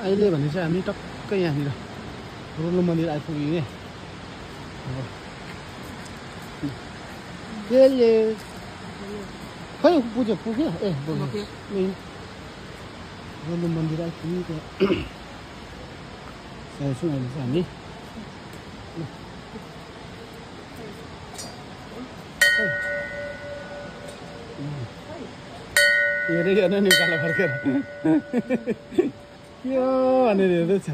अहिले भने चाहिँ हामी टक्कै यहाँनिर रोल्लो मन्दिर आइपुग्यौँ के खै पुग्यो पुग्यो ए पुग्यो रोल्लो मन्दिर आइपुग्यौँ त्यहाँ छौँ अहिले चाहिँ हामी हेरेर हेर्नु नि उकालो फर्केर के हो भनेर हेर्दैछ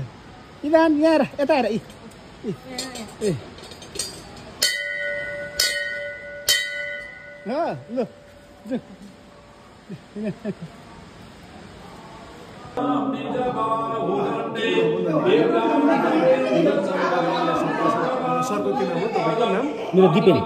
इदान यहाँ हेर यता हेर ए ल सरको के नाम हो तपाईँको नाम मेरो दिपेन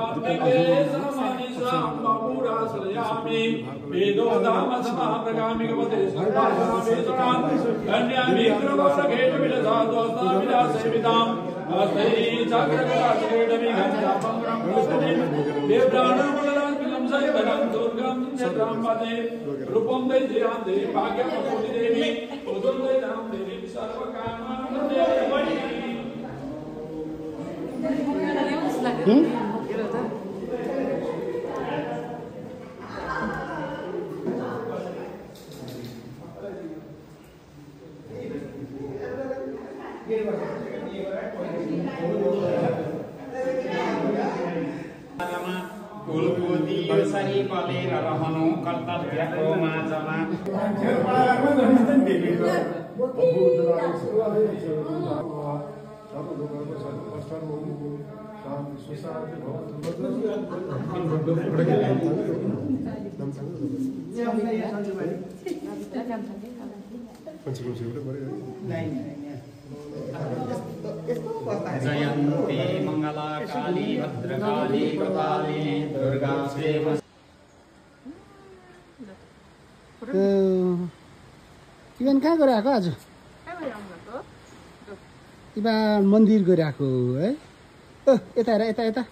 सही पलेर रहनु कर्तव्यको माझमा जयन्ती मङ्गला काली भद्रकाली कपाली दुर्गा सेवा तिमीन कहाँ गइरहेको आज तिमीन मन्दिर गइरहेको है यता हेर यता